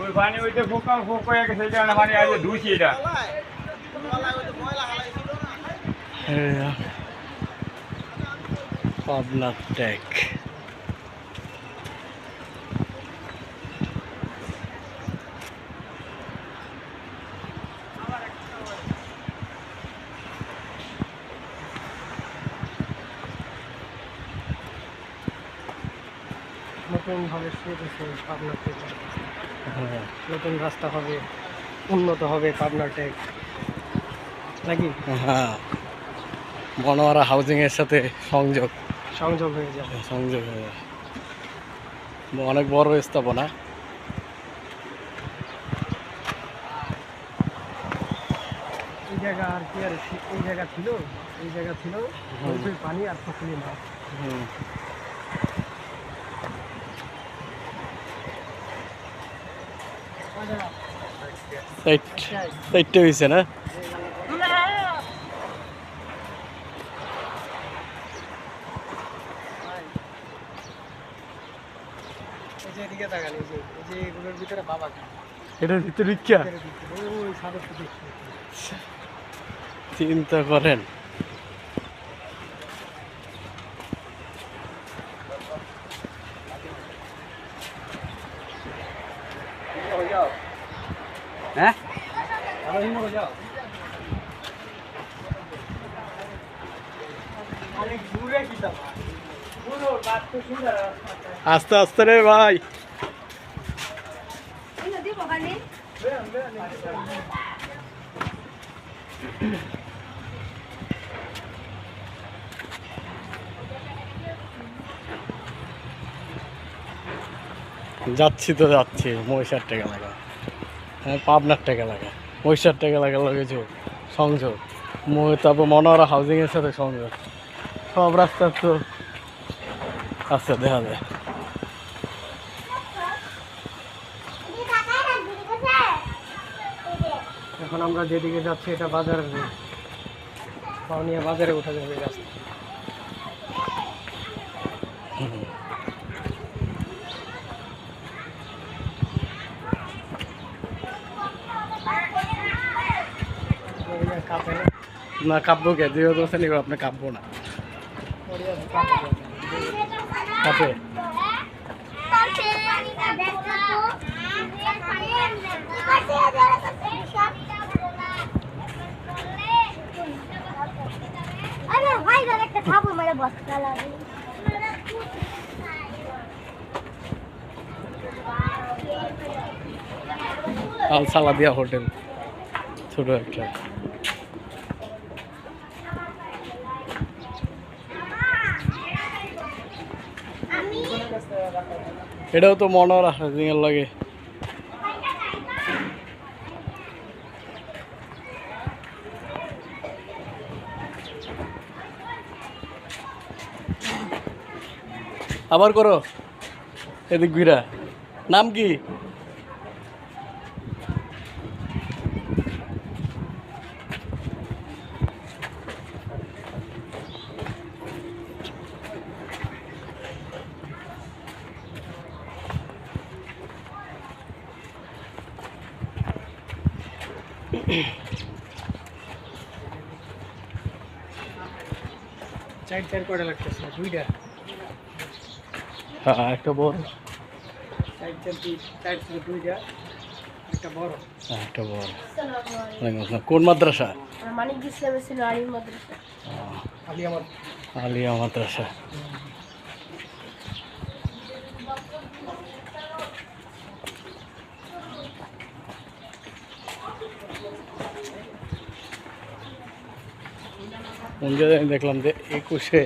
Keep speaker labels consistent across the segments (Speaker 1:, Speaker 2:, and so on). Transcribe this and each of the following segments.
Speaker 1: ওই পানি ওইতে ফোকা ফোকা হয়ে গেছে, এই কারণে পানি আজ ধুইছি এটা।
Speaker 2: পাবনা ট্যাক।
Speaker 3: নতুনভাবে শুরু করছে পাবনা ট্যাক। নতুন রাস্তা হবে, উন্নত হবে পাবনা ট্যাক নাকি?
Speaker 2: হ্যাঁ, বনোয়ারা হাউজিং এর সাথে সংযোগ
Speaker 3: সংযোগ হয়ে যাবে।
Speaker 2: সংযোগ হয়ে যাবে। অনেক বড় স্থাপনা।
Speaker 3: এই জায়গা আর কি আর এই জায়গা ছিল, এই জায়গা ছিল ওই পানি আর পুকুরি মাছ।
Speaker 2: সাইডটা হয়েছে না?
Speaker 3: এদিকে তাকান, এই যে এগুলোর ভিতরে বাবা
Speaker 2: এটার ভিতরে রিক্সা
Speaker 3: ওই সাদা তো দেখছি।
Speaker 2: চিন্তা করেন। হ্যাঁ, আস্তে আস্তে রে ভাই। যাচ্ছি তো যাচ্ছি মহিষার টেকা লাগা, হ্যাঁ পাবনার টেকা লাগা, মহিষার টেকা লাগা লাগেছে সংযোগ, তারপর মনোহরা হাউজিং এর সাথে সংযোগ। সব রাস্তার তো আচ্ছা দেখা যায়।
Speaker 3: এখন আমরা যেদিকে যাচ্ছি এটা বাজারের রোড, পাউনিয়া বাজারে ওঠা যাবে রাস্তা।
Speaker 2: না কাঁপবো কে, দুই বছর নিব আপনি কাঁপবো না। কাঁপে আল সালাদিয়া হোটেল, ছোট একটা। এটাও তো মনোহরা হাউজিং এর লাগে। আবার করো এদিক ঘুরা। নাম কি?
Speaker 3: চার করে লাগতেছে, দুইটা
Speaker 2: হ্যাঁ একটা বড়,
Speaker 3: চার দুইটা, একটা বড়।
Speaker 2: হ্যাঁ একটা বড়। কোন মাদ্রাসা?
Speaker 4: মানিক ইসলামে ছিল আলিম মাদ্রাসা।
Speaker 2: আলিয়া মাদ্রাসা। কোন জায়গায় দেখলাম যে 21-এ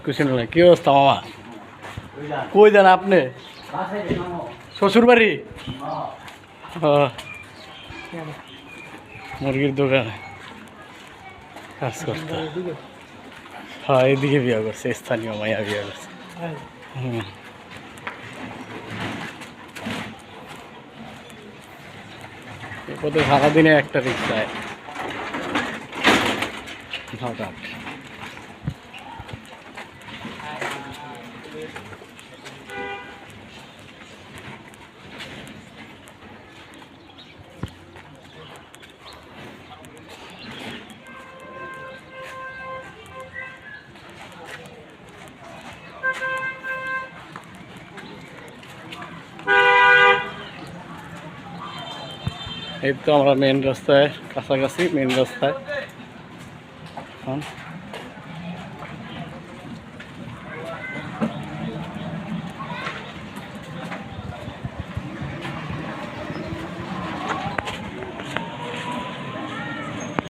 Speaker 2: কুশিনালা। কি অবস্থা মামা? কই যান আপনি? শ্বশুর বাড়ি? মুরগির দোকানে কাজ করতে। হ্যাঁ এদিকে বিয়ে করছে, স্থানীয় মাইয়া বিয়ে করছে। হুম এই পথে সারাদিনে একটা রিক্সায় হঠাৎ এই তো আমরা মেন রাস্তায় কাছাকাছি মেন রাস্তায়